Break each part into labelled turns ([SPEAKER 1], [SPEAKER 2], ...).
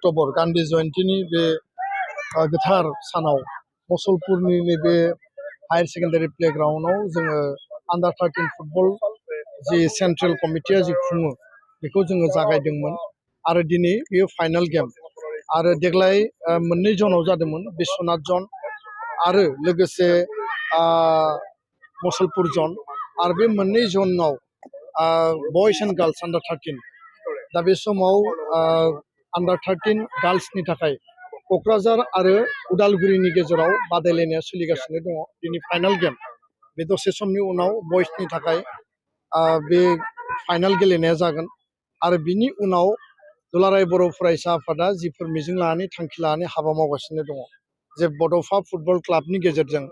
[SPEAKER 1] October Gandhi जयन्तीनि बे गोथार सानाव मसलपुरनि नैबे हायार सेकेन्डारि प्लेग्राउन्डआव जोङो आन्डार 13 फुटबल जि सेन्ट्रेल कमिटिया जि खुङो बेखौ जोङो जागायदोंमोन आरो दिनै बेयो फाइनाल गेम आरो देग्लाय मोननै जनाव जादोंमोन बिश्वनाथ जन आरो लोगोसे मसलपुर जन आरो बे मोननै जनाव बयस एन्ड गार्लस आन्डार 13 दा बे समाव आन्डार 13 गार्लसनि थाखाय क'क्राझार आरो उदालगुरिनि गेजेराव बादायलायनाया सोलिगासिनो दङ दिनै फाइनाल गेम बे दसे समनि उनाव बयसनि थाखाय बे फाइनाल गेलेनाया जागोन आरो बिनि उनाव दुलाराय बर' फरायसा आफादा जिफोर मिजिं लानानै थांखि लानानै हाबा मावगासिनो दङ जे बड'फा फुटबल क्लाबनि गेजेरजों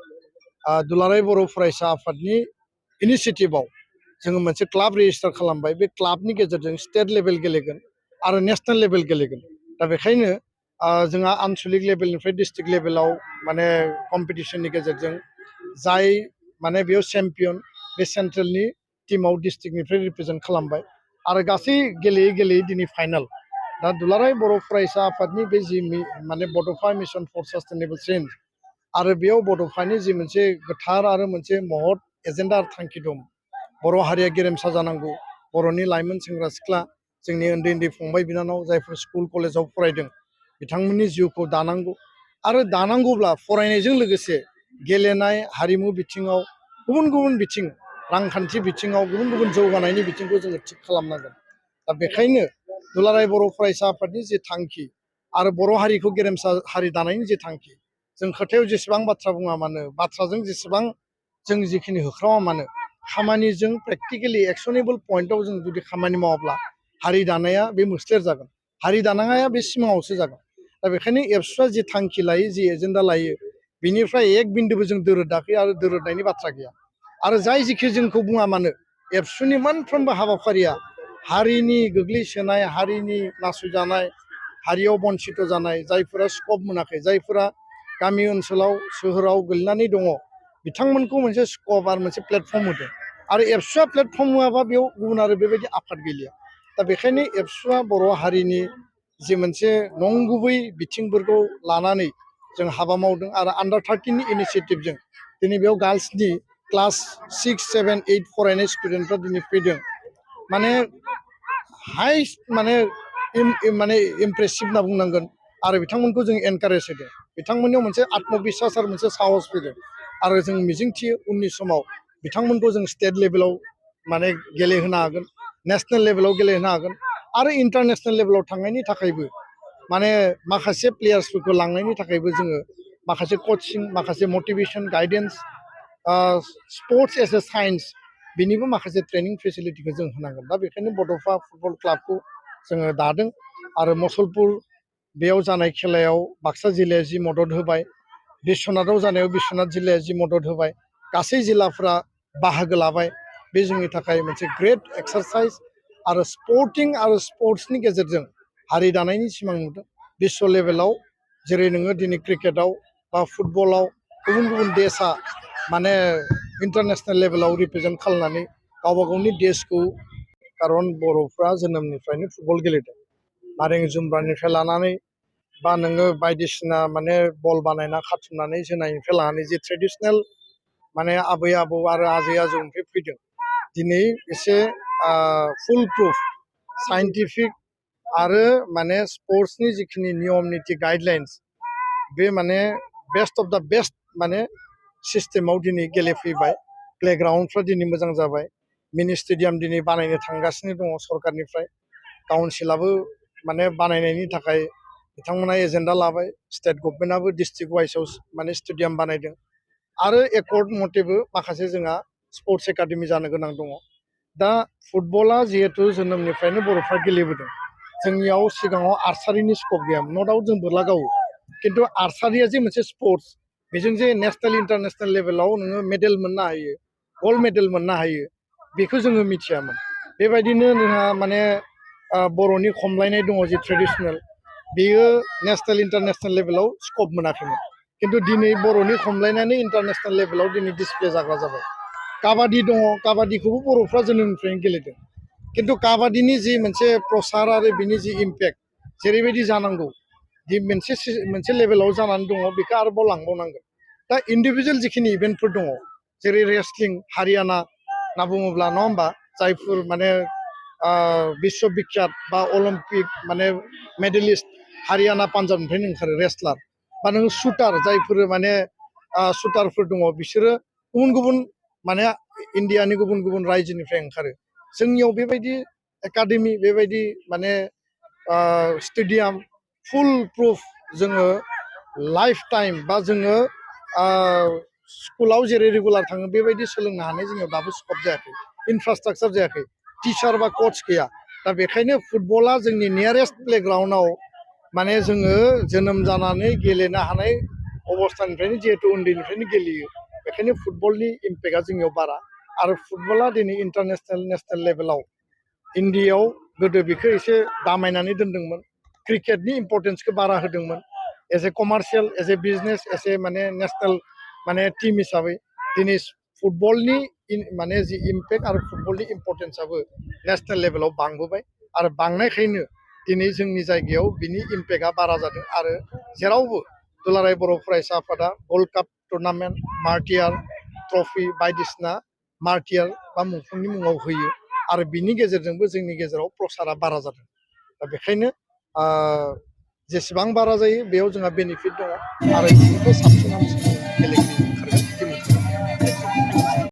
[SPEAKER 1] दुलाराय बर' फरायसा आफादनि इनिसियेटिभआव जोङो मोनसे क्लाब रेजिस्टार खालामबाय बे क्लाबनि गेजेरजों स्टेट लेभेल गेलेगोन आरो नेशनेल लेभेल गेलेगोन दा बेखायनो जोंहा आनसलिक लेभेलनिफ्राय डिस्ट्रिक्ट लेभेलाव माने कम्पिटिशननि गेजेरजों जाय माने बेयाव चेम्पियन बे सेन्ट्रेलनि टीमाव डिस्ट्रिक्टनिफ्राय रिप्रेजेन्ट खालामबाय आरो गासै गेलेयै गेलेयै दिनै फाइनाल दा दुलाराय बर' फरायसा आफादनि बे जि माने बड'फा मिशन फर सास्टेनेबल चेन्ज आरो बेयाव बड'फानि जि मोनसे गोथार आरो मोनसे महत एजेन्डा थांखि दं बर' हारिया गेरेमसा जानांगौ बर'नि लाइमोन सेंग्रा सिख्ला जोंनि उन्दै उन्दै फंबाय बिनानाव जायफोर स्कुल कलेजाव फरायदों बिथांमोननि जिउखौ दानांगौ आरो दानांगौब्ला फरायनायजों लोगोसे गेलेनाय हारिमु बिथिङाव गुबुन गुबुन बिथिं रांखान्थि बिथिङाव गुबुन गुबुन जौगानायनि बिथिंखौ जोङो थिग खालामनांगोन दा बेखायनो दुलाराय बर' फरायसा आफादनि जि थांखि आरो बर' हारिखौ गेरेमसा हारि दानायनि जि थांखि जों खोथायाव जेसेबां बाथ्रा बुङा मानो बाथ्राजों जेसेबां जों जिखिनि होख्रावा मानो खामानिजों प्रेक्टिकेलि एक्सनेबल पइन्टआव जों जुदि खामानि मावाब्ला हारि दानाया बे मोस्लेर जागोन हारि दानाया बे सिमाङावसो जागोन दा बेखायनो एबसुआ जि थांखि लायो जि एजेन्डा लायो बिनिफ्राय एक बिन्दोबो जों दोरोदाखै आरो दोरोदनायनि बाथ्रा गैया आरो जाय जिखि जोंखौ बुङा मानो एबसुनि मोनफ्रोमबो हाबाफारिया हारिनि गोग्लैसोनाय हारिनि नासयजानाय हारियाव बन्सित जानाय जायफोरा स्कप मोनाखै जायफोरा गामि ओनसोलाव सोहोराव गोलैनानै दङ बिथांमोनखौ मोनसे स्कप आरो मोनसे प्लेटफर्म होदों आरो एबसुआ प्लेटफर्म होआबा बेयाव गुबुन आरो बेबायदि आफाद गैलिया दा बेखायनो एबसुआ बर' हारिनि जि मोनसे नंगुबै बिथिंफोरखौ लानानै जों हाबा मावदों आरो आन्डार 13नि इनिसियेटिभजों दिनै बेयाव गार्लसनि क्लास 6, 7, 8 फरायनाय स्टुडेन्टफ्रा दिनै फैदों माने हाइस्ट माने इमप्रेसिभ होनना बुंनांगोन आरो बिथांमोनखौ जों एनकारेज होदों बिथांमोननियाव मोनसे आत्मबिस्वास आरो मोनसे साहस फैदों आरो जों मिजिंथियो उननि समाव बिथांमोनखौ जों स्टेट लेभेलाव माने गेलेहोनो हागोन नेशनेल लेभेलाव गेलेहोनो हागोन आरो इन्टारनेशनेल लेभेलाव थांनायनि थाखायबो माने माखासे प्लेयार्सफोरखौ लांनायनि थाखायबो जोङो माखासे कचिं माखासे motivation guidance sports as a science बिनिबो माखासे ट्रेनिं फेसिलिटिखौ जों होनांगोन दा बेखायनो बड'फा फुटबल क्लाबखौ जोङो दादों आरो मसलपुर बेयाव जानाय खेलायाव बाक्सा जिल्लाया जि मदद होबाय बिश्वनाथाव जानायाव बिश्वनाथ जिल्लाया जि मदद होबाय गासै जिल्लाफ्रा बाहागो लाबाय बे जोंनि थाखाय मोनसे ग्रेट एक्सारसाइज आरो स्पर्टिं आरो स्पर्ट्सनि गेजेरजों हारि दानायनि सिमां नुदों बिश्व लेभेलाव जेरै नोङो दिनै क्रिकेटाव बा फुटबलाव गुबुन गुबुन देशा माने इन्टारनेशनेल लेभेलाव रिप्रेजेन्ट खालामनानै गावबा गावनि देशखौ खारन बर'फ्रा जोनोमनिफ्रायनो फुटबल गेलेदों नारें जुम्ब्रानिफ्राय लानानै बा नोङो बायदिसिना माने बल बानायना खाथुमनानै जोनायनिफ्राय लानानै जे ट्रेडिशनेल माने आबै आबौ आरो आजै आजौनिफ्राय फैदों दिनै एसे फुल प्रुफ साइन्टिफिक आरो माने स्पर्ट्सनि जिखिनि नियम निति गाइडलाइन्स बे माने बेस्ट अफ दा बेस्ट माने सिस्टेमाव दिनै गेलेफैबाय प्लेग्राउन्डफ्रा दिनै मोजां जाबाय मिनि स्टेडियाम दिनै बानायनो थांगासिनो दङ सरकारनिफ्राय काउन्सिलाबो माने बानायनायनि थाखाय बिथांमोना एजेन्डा लाबाय स्टेट गभर्नमेन्टआबो डिस्ट्रिक्ट वाइसआव माने स्टेडियाम बानायदों आरो एकर्ड मथेबो माखासे जोंहा स्पर्ट्स एकाडेमि जानो गोनां दङ दा फुटबला जिहेतु जोनोमनिफ्रायनो बर'फ्रा गेलेबोदों जोंनियाव सिगाङाव आर्सारिनि स्कप गैयामोन न' डाउट जों बोरला गावो खिन्थु आर्सारिया जे मोनसे स्पर्ट्स बेजों जे नेशनेल इन्टारनेशनेल लेभेलाव नोङो मेडेल मोननो हायो गल्ड मेडेल मोननो हायो बेखौ जोङो मिथियामोन बेबायदिनो जोंहा माने बर'नि खमलायनाय दङ जि ट्रेडिशनेल बेयो नेशनेल इन्टारनेशनेल लेभेलाव स्कप मोनाखैमोन खिन्थु दिनै बर'नि खमलायनानै इन्टारनेशनेल लेभेलाव दिनै डिसप्ले जाग्रा जाबाय काबादि दङ काबादिखौबो बर'फ्रा जोनोमनिफ्रायनो गेलेदों खिन्थु काबादिनि जि मोनसे प्रसार आरो बिनि जि इम्पेक्ट जेरैबायदि जानांगौ दि मोनसे लेभेलाव जानानै दङ बेखौ आरोबाव लांबावनांगोन दा इन्डिभिजुवेल जिखिनि इभेन्टफोर दङ जेरै रेसलिं हारियाना होनना बुङोब्ला नङा होमबा जायफोर माने बिश्व बिख्यात बा अलिम्पिक माने मेडेलिस्ट हारियाना पान्जाबनिफ्रायनो ओंखारो रेसलार बा नों शुटार जायफोर माने शुटारफोर दङ बिसोरो गुबुन गुबुन माने इन्डियानि गुबुन गुबुन रायजोनिफ्राय ओंखारो जोंनियाव बेबायदि एकाडेमि बेबायदि माने स्टेडियाम फुल प्रुफ जोङो लाइफ टाइम बा जोङो स्कुलाव जेरै रेगुलार थाङो बेबायदि सोलोंनो हानाय जोंनियाव दाबो स्कप जायाखै इनफ्रास्ट्राक्चार जायाखै टिचार बा कच गैया दा बेखायनो फुटबला जोंनि नियारेस्ट प्लेग्राउन्डआव माने जोङो जोनोम जानानै गेलेनो हानाय अबस्थानिफ्रायनो जिहेतु उन्दैनिफ्रायनो गेलेयो बेखायनो फुटबलनि इम्पेक्टआ जोंनियाव बारा आरो फुटबला दिनै इन्टारनेसनेल नेसनेल लेभेलाव इन्डियायाव गोदो बेखौ एसे दामायनानै दोनदोंमोन क्रिकेटनि इम्परटेन्सखौ बारा होदोंमोन as a commercial as a business as a माने नेसनेल माने टीम हिसाबै दिनै फुटबलनि माने जि इम्पेक्ट आरो फुटबलनि इम्परटेन्सआबो नेसनेल लेभेलाव बांबोबाय आरो बांनायखायनो दिनै जोंनि जायगायाव बिनि इम्पेक्टआ बारा जादों आरो जेरावबो दुलाराय बर' फरायसा आफादा वर्ल्ड काप टुर्नामेन्ट मार्टियार ट्रफि बायदिसिना मार्टियार बा मुंख्लंनि मुङाव होयो आरो बिनि गेजेरजोंबो जोंनि गेजेराव प्रसारा बारा जादों दा बेखायनो जेसेबां बारा जायो बेयाव जोंहा बेनिफिट दङ आरो बिनिफ्राय साबसिन हामसिन